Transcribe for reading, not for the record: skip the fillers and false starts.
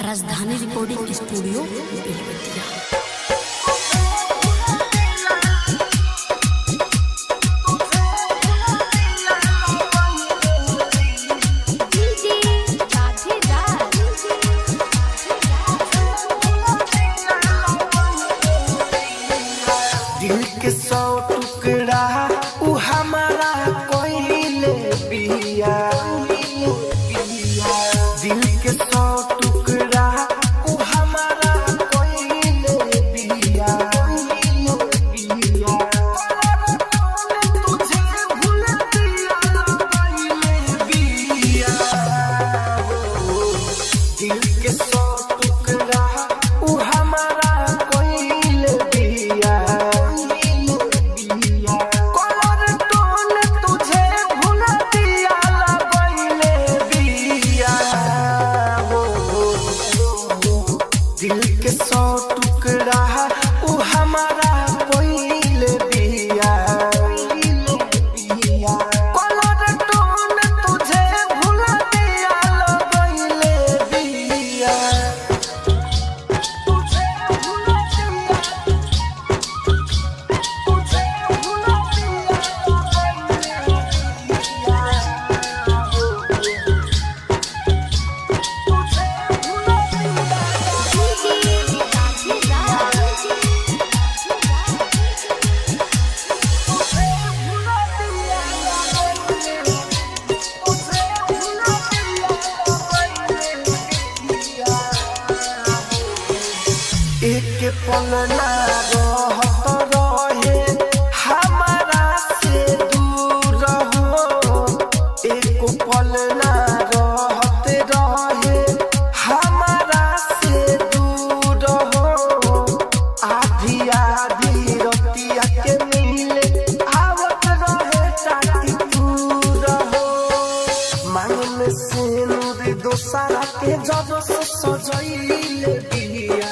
राजधानी recording studio Belwatia. दिल के 100 टुकड़ा उ हमारा कोइले बिया। दिल के 100 टुकड़ा उ हमारा कोइले बिया। तुझे भूल दिया कोइले बिया। दिल के 100 टुकड़ा उ हमारा कोइले बिया। दिल के 100 टुकड़ा उ हमारा कोइले बिया। कलर टोन तुझे भूल दिया लगइले बिया। तुझे भूल दिया, तुझे भूल एक पल ना रहत रहे हमारा से दूर हो। एक पल ना रहत रहे हमारा से दूर हो। आधी आधी रतिया के मिले आवत रहे टाटी दूर हो। मांगने से नूर दोसारा के जब से सजइले बिया।